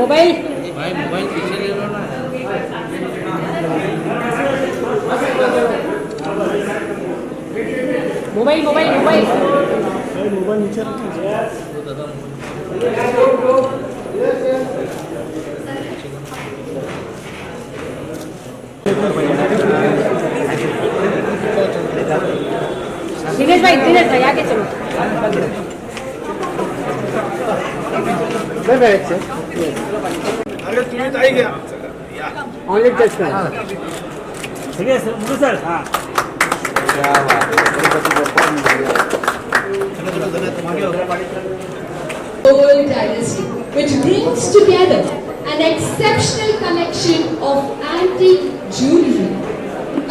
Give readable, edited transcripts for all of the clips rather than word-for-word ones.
Mobile भाई mobile पीछे ले लो ना। मोबाइल मोबाइल मोबाइल मोबाइल नीचे दिनेश भाई आगे चलो। अरे तुम्ही ताई घ्या ऑनलाइन टेस्ट करा ठीक है सर हां Mughal dynasty, which brings together an exceptional collection of antique jewelry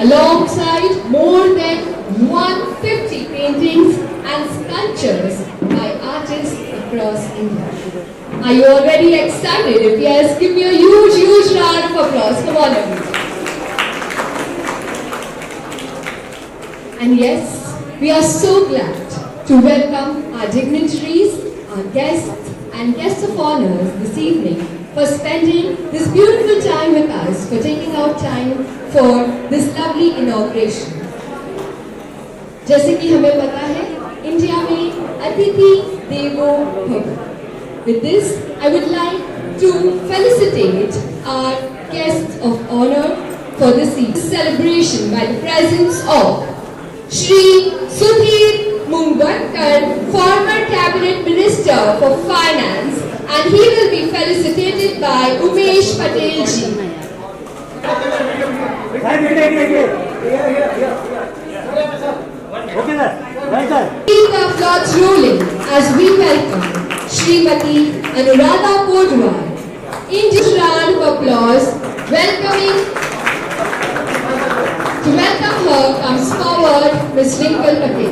alongside more than 150 paintings and sculptures by artists across India. Are you already excited? If yes, give me a huge round of applause. Come on, everyone. And yes, we are so glad to welcome our dignitaries, our guests and guests of honors this evening for spending this beautiful time with us, for taking out time for this lovely inauguration. जैसे कि हमें पता है, India में अतिथि देवो भव. With this, I would like to felicitate our guests of honor for this celebration by the presence of Shri Sudhir Mungatkar, former Cabinet Minister for Finance, and he will be felicitated by Umesh Patel ji. Keep the applause rolling as we welcome Srimati Anuradha Podwar. In this round of applause, to welcome her comes forward Ms. Twinkle Patel.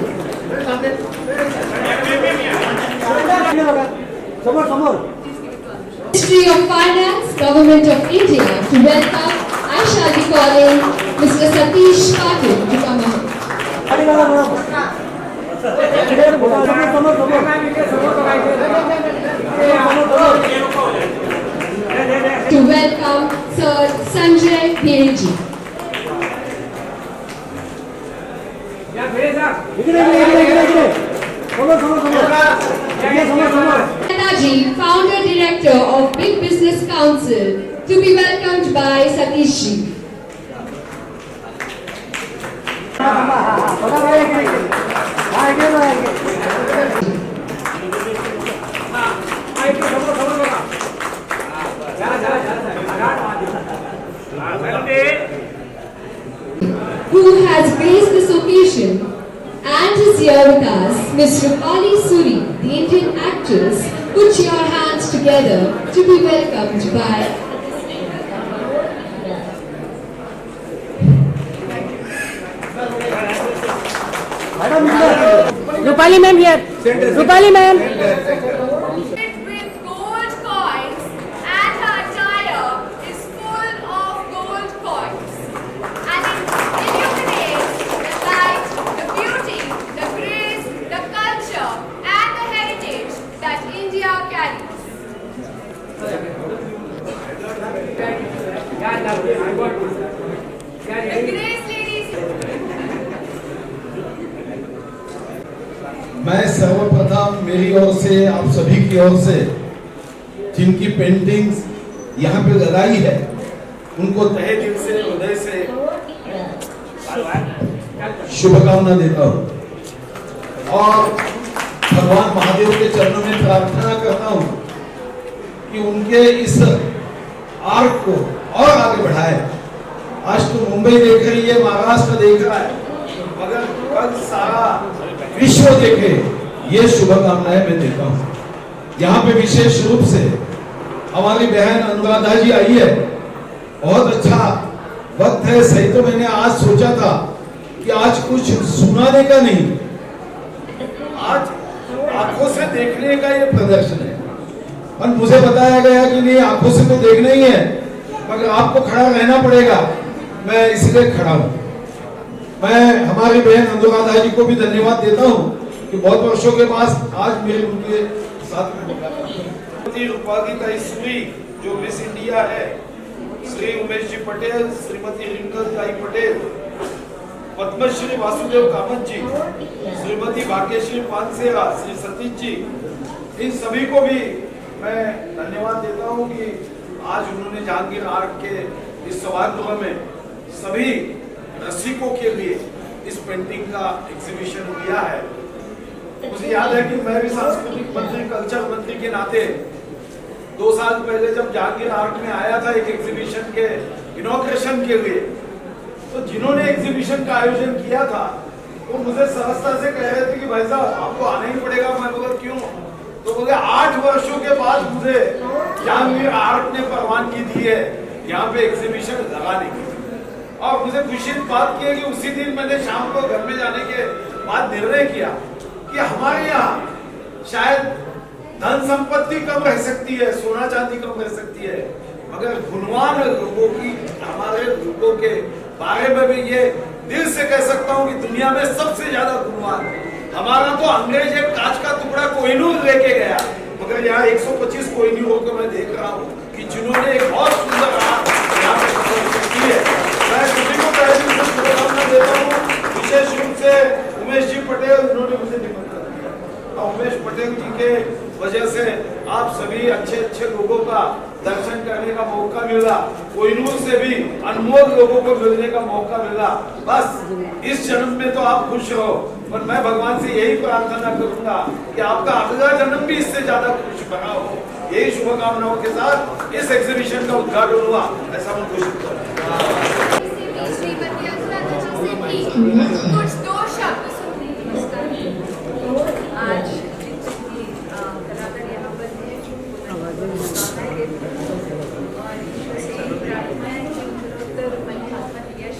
Ministry of Finance, Government of India, to welcome, I shall be calling Mr. Satish Patil to come ahead. To welcome Sir Sanjay Bhirji. Netaji, Founder Director of Big Business Council, to be welcomed by Satish ji. Who has graced this occasion and is here with us, Ms. Rupali Suri, the Indian actress. Put your hands together to be welcomed by Rupali ma'am here. Rupali ma'am. With gold coins and her attire is full of gold coins. And it illuminates the light, the beauty, the grace, the culture and the heritage that India carries. The grace ladies. मैं सर्वप्रथम मेरी ओर से आप सभी की ओर से जिनकी paintings यहाँ पे लगाई है उनको तहे दिल से हृदय से शुभकामना देता हूँ और भगवान महादेव के चरणों में प्रार्थना करता हूँ कि उनके इस आर्ट को और आगे बढ़ाए. आज तो मुंबई देख रही है, महाराष्ट्र देख रहा है, मगर कल सारा विश्व देखे, ये शुभकामनाएं मैं देता हूँ. यहाँ पे विशेष रूप से हमारी बहन अनुराधा जी आई है, बहुत अच्छा वक्त है। सही तो मैंने आज सोचा था कि आज कुछ सुनाने का नहीं, आज आंखों से देखने का ये प्रदर्शन है। और मुझे बताया गया कि नहीं, आंखों से तो देखना ही है मगर आपको खड़ा रहना पड़ेगा, मैं इसलिए खड़ा हूं। मैं हमारी बहन अनुराधा जी को भी धन्यवाद देता हूं कि बहुत वर्षों के बाद आज मेरे उनके साथ में मुलाकात। उपाधि का ईस्वी जो मिस इंडिया है, श्री उमेश जी पटेल, श्रीमती रिंकल ताई पटेल, पद्मश्री वासुदेव कामत जी, श्रीमती भाग्यश्री पानसेरा, श्री सतीश जी, इन सभी को भी मैं धन्यवाद देता हूं कि आज उन्होंने जहांगीर आर्ट के इस सभागृह में सभी रसिकों के लिए इस पेंटिंग का एग्जीबिशन किया है। मुझे याद है कि मैं भी सांस्कृतिक मंत्री, कल्चर मंत्री के नाते 2 साल पहले जब जहांगीर आर्ट में आया था एक एग्जीबिशन के इनॉग्रेशन के लिए, तो जिन्होंने एग्जीबिशन का आयोजन किया था वो मुझे सहजता से कह रहे थे कि भाई साहब आपको आना ही पड़ेगा। मैं बोला क्यों? तो बोले 8 वर्षों के बाद मुझे जहांगीर आर्ट ने परवानगी दी है यहाँ पे एग्जीबिशन लगाने की। और मुझे खुशी की बात की है कि उसी दिन मैंने शाम को घर में जाने के बाद निर्णय किया कि हमारे यहाँ शायद धन संपत्ति कम रह सकती है, सोना चांदी कम रह सकती है, मगर गुणवान लोगों की, हमारे लोगों के बारे में भी ये दिल से कह सकता हूँ कि दुनिया में सबसे ज्यादा गुणवान हमारा तो अंग्रेज एक कांच का टुकड़ा कोहिनूर लेके गया, मगर यहाँ 125 कोहिनूरों को मैं देख रहा हूँ कि जिन्होंने एक बहुत सुंदर आर्ट यहाँ पे प्रदर्शित की है। मैं सभी को पहले दिन से शुभकामना देता हूँ, विशेष रूप से उमेश जी पटेल, उन्होंने मुझे निमंत्रण दिया और उमेश पटेल जी के वजह से आप सभी अच्छे अच्छे लोगों का दर्शन करने का मौका मिला, कोहिनूर से भी अनमोल लोगों को मिलने का मौका मिला। बस इस जन्म में तो आप खुश रहो, पर मैं भगवान से यही प्रार्थना करूंगा कि आपका अगला जन्म भी इससे ज्यादा खुश बना हो। यही शुभकामनाओं के साथ इस एग्जीबिशन का उद्घाटन हुआ, ऐसा मैं घोषित करूंगा। श्रीमती अनुराधा जी से भी कुछ 2 शब्द सुनने की नमस्कार। आज जितने कलाकार यहाँ पर हैं और ईश्वर से प्रार्थना है कि उत्तरोत्तर महिमा यश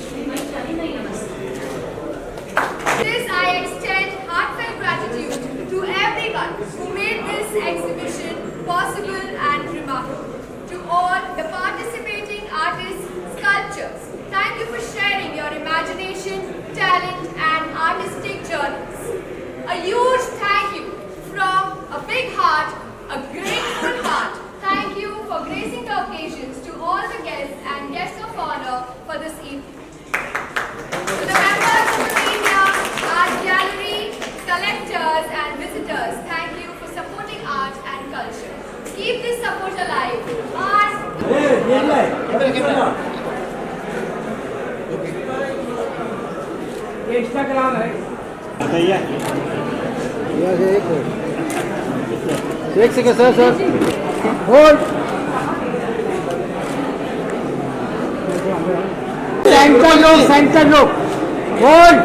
This I extend heartfelt gratitude to everyone who made this exhibition possible and remarkable. To all the participating artists, sculptors, thank you for sharing your imagination, talent and artistic journeys. A huge thank you from a big heart, a grateful heart. Thank you for gracing the occasions to all the guests and guests of honor for this evening. To the members of the media, art gallery, collectors and visitors, thank you for supporting art and culture. Keep this support alive. Instagram है एक second sir hold centre लो hold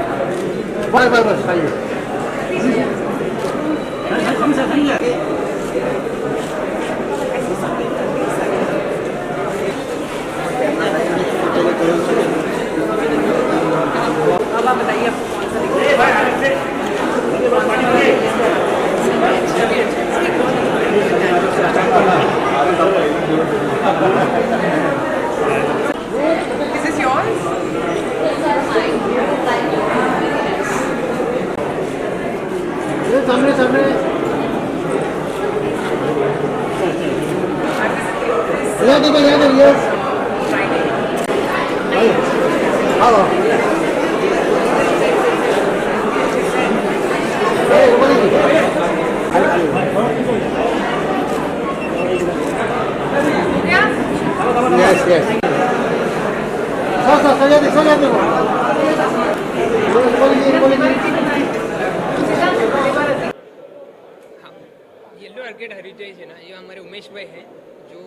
बस अब आप बताइए Is this yours? सामने सामने Yes, yes. सजा दे yellow orchid heritage है ना, ये हमारे उमेश भाई हैं जो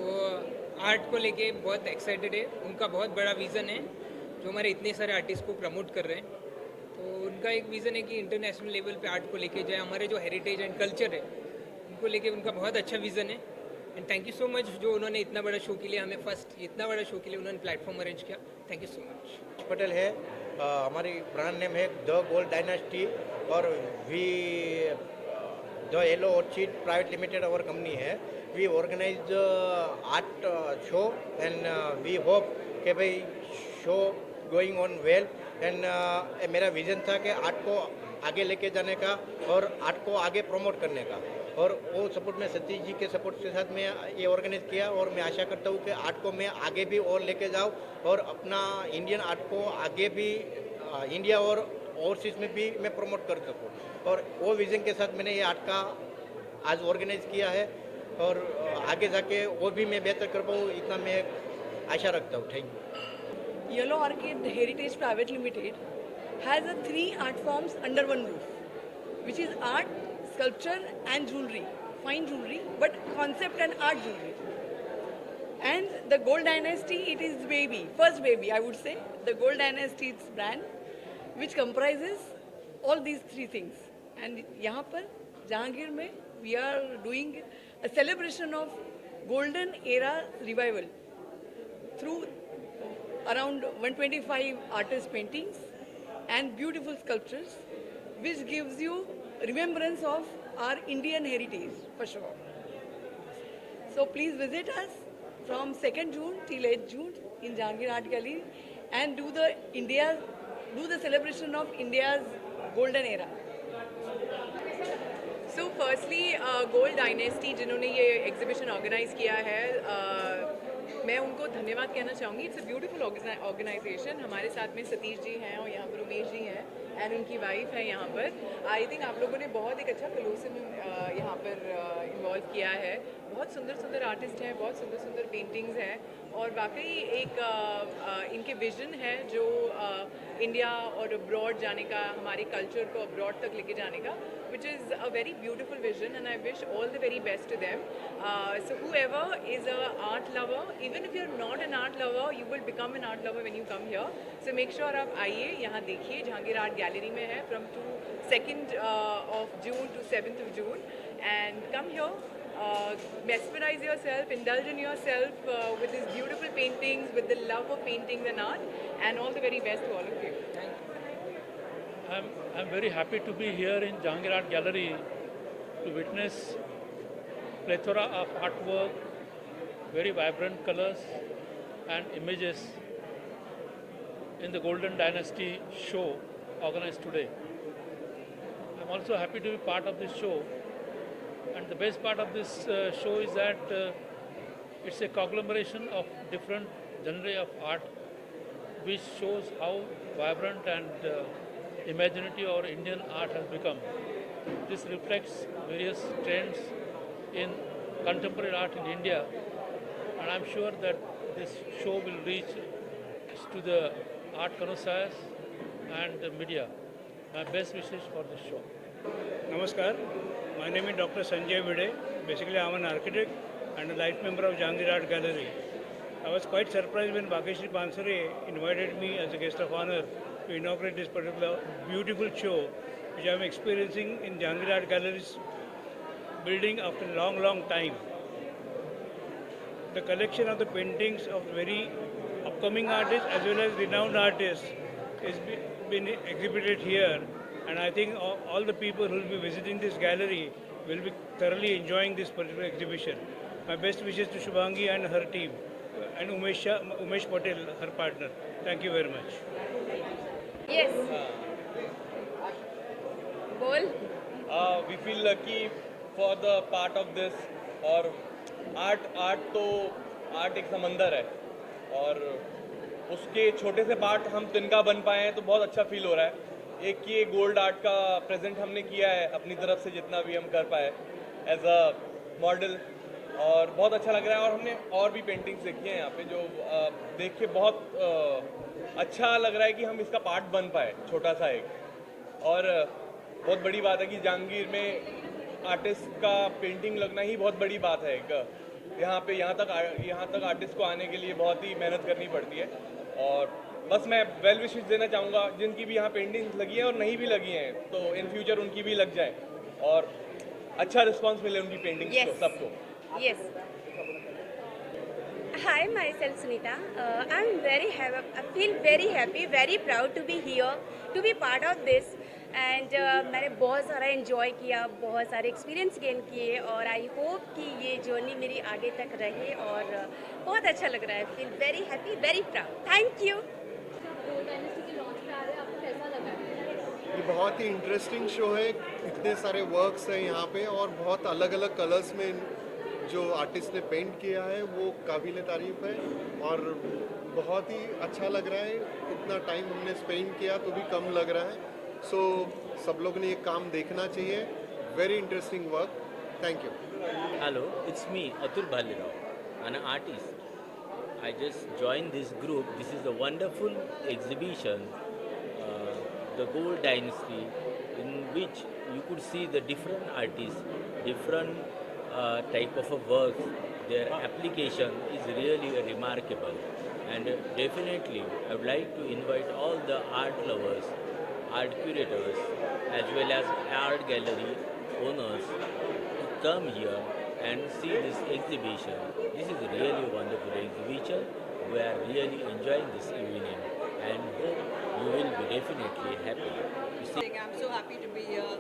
आर्ट को लेके बहुत एक्साइटेड है। उनका बहुत बड़ा विज़न है जो हमारे इतने सारे आर्टिस्ट को प्रमोट कर रहे हैं। तो उनका एक विज़न है कि इंटरनेशनल लेवल पे आर्ट को लेके जाए। हमारे जो हेरिटेज एंड कल्चर है उनको लेके उनका बहुत अच्छा विज़न है। And thank you so much जो उन्होंने इतना बड़ा शो के लिए हमें फर्स्ट इतना बड़ा शो के लिए उन्होंने प्लेटफॉर्म अरेंज किया. Thank you so much. Patel है, हमारी ब्रांड नेम है द गोल्ड डायनेस्टी और we the yellow orchid private limited our company है. We organise art show and we hope कि भाई show going on well and मेरा vision था कि आर्ट को आगे लेके जाने का और आर्ट को आगे प्रमोट करने का, और वो सपोर्ट में सतीश जी के सपोर्ट के साथ मैं ये ऑर्गेनाइज किया. और मैं आशा करता हूँ कि आर्ट को मैं आगे भी और लेके जाऊँ और अपना इंडियन आर्ट को आगे भी इंडिया और ओवरसीज में भी मैं प्रमोट कर सकूँ. और वो विजन के साथ मैंने ये आर्ट का आज ऑर्गेनाइज किया है और आगे जाके वो भी मैं बेहतर कर पाऊँ, इतना मैं आशा रखता हूँ. Thank you. Yellow Orchid Heritage Private Limited has 3 art forms under one roof, which is art, sculpture and jewelry, fine jewelry, but concept and art jewelry. And the Gold Dynasty, it is baby, first baby I would say, the Gold Dynasty is brand, which comprises all these 3 things. And यहाँ पर जहांगीर में we are doing a celebration of golden era revival through around 125 artist paintings and beautiful sculptures, which gives you remembrance of our Indian heritage for sure. So please visit us from 2nd June till 8th June in Jahangir Art Gallery and do the celebration of India's golden era. So firstly gold dynasty जिन्होंने ये exhibition organise किया है, मैं उनको धन्यवाद कहना चाहूँगी. It's a beautiful organisation. हमारे साथ में सतीश जी हैं और यहाँ पर उमेश जी हैं एंड उनकी वाइफ है यहाँ पर. आई थिंक आप लोगों ने बहुत एक अच्छा कलोसियम यहाँ पर इन्वॉल्व किया है. बहुत सुंदर सुंदर आर्टिस्ट हैं, बहुत सुंदर सुंदर पेंटिंग्स हैं और वाकई एक इनके विजन है जो इंडिया और अब्रॉड जाने का, हमारे कल्चर को अब्रॉड तक लेके जाने का, which is a very beautiful vision and I wish all the very best to them. So whoever is an art lover, even if you're not an art lover, you will become an art lover when you come here. So make sure आप आइए, यहाँ देखिए. Jahangir art gallery में है from 2nd of June to 7th of June and come here. Mesmerize yourself, indulge in yourself with these beautiful paintings, with the love of paintings and art, and all the very best to all of you. I'm very happy to be here in Jahangir Art Gallery to witness plethora of artwork, very vibrant colors and images in the Golden Dynasty show organized today. I'm also happy to be part of this show, and the best part of this show is that it's a conglomeration of different genres of art, which shows how vibrant and imaginative our Indian art has become. This reflects various trends in contemporary art in India, and I'm sure that this show will reach to the art connoisseurs and the media. My best wishes for this show. Namaskar, my name is Dr. Sanjay Vide. Basically, I'm an architect and a life member of Jahangir Art Gallery. I was quite surprised when Bhageshri Pansare invited me as a guest of honor to inaugurate this particular beautiful show, which I'm experiencing in Jahangir Art Gallery's building after a long, long time. The collection of the paintings of very upcoming artists as well as renowned artists is been exhibited here, and I think all the people who will be visiting this gallery will be thoroughly enjoying this particular exhibition. My best wishes to Shubhangi and her team, and Umesh Patel, her partner. Thank you very much. Yes. Bol. We feel lucky for the part of this. और art तो art एक समंदर है और उसके छोटे से part हम तिनका बन पाए हैं तो बहुत अच्छा फील हो रहा है. एक ये गोल्ड आर्ट का प्रेजेंट हमने किया है अपनी तरफ से जितना भी हम कर पाए एज अ मॉडल, और बहुत अच्छा लग रहा है. और हमने और भी पेंटिंग्स देखी हैं यहाँ पे जो देख के बहुत अच्छा लग रहा है कि हम इसका पार्ट बन पाए, छोटा सा एक. और बहुत बड़ी बात है कि जहांगीर में आर्टिस्ट का पेंटिंग लगना ही बहुत बड़ी बात है. एक यहाँ तक आर्टिस्ट को आने के लिए बहुत ही मेहनत करनी पड़ती है. और बस मैं वेल विशेस देना चाहूँगा जिनकी भी यहाँ पेंटिंग्स लगी हैं और नहीं भी लगी हैं तो इन फ्यूचर उनकी भी लग जाए और अच्छा रिस्पांस मिले उनकी पेंटिंग्स को सबको. Yes. Hi, myself Sunita. I feel very happy, very proud to be here, to be part of this. And मैंने बहुत सारा enjoy किया, बहुत सारे experience gain किए और I hope कि ये journey मेरी आगे तक रहे और बहुत अच्छा लग रहा है. Feel very happy, very proud. Thank you. ये बहुत ही इंटरेस्टिंग शो है. इतने सारे वर्क्स हैं यहाँ पे और बहुत अलग अलग कलर्स में जो आर्टिस्ट ने पेंट किया है वो काबिल तारीफ है और बहुत ही अच्छा लग रहा है. इतना टाइम हमने स्पेंड किया तो भी कम लग रहा है. सो सब लोग ने ये काम देखना चाहिए. Very interesting work. Thank you. Hello, it's me, Atul Bhalirao, an artist. I just joined this group. This is a wonderful exhibition, the Gold Dynasty, in which you could see the different artists, different type of a work. Their application is really remarkable, and definitely I would like to invite all the art lovers, art curators, as well as art gallery owners to come here and see this exhibition. This is a really wonderful exhibition. We are really enjoying this evening and hope you will be definitely happy to see. I'm so happy to be here,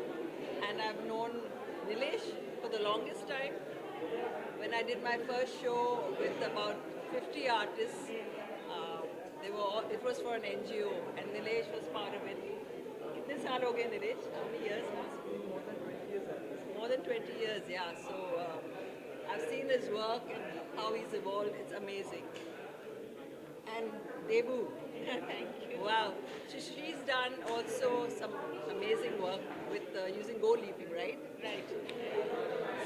and I've known Nilesh for the longest time. When I did my first show with about 50 artists, it was for an NGO, and Nilesh was part of it. Kitne saal ho gaye, Nilesh? How many years now? More than 20 years. More than 20 years, yeah. So I've seen his work and how he's evolved. It's amazing. And Debu, thank you. Wow. So she's done also some amazing work with using gold leafing, right? Right.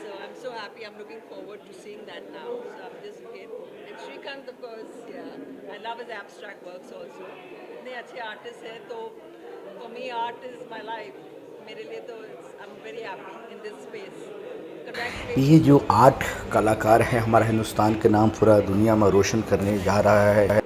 So I'm so happy. I'm looking forward to seeing that now. So I'm just looking. And Shrikant, of course, yeah. I love his abstract works also. इतने अच्छे artists हैं तो for me art is my life. मेरे लिए तो I'm very happy in this space. ये जो art कलाकार है हमारा हिंदुस्तान के नाम पूरा दुनिया में रोशन करने जा रहा है.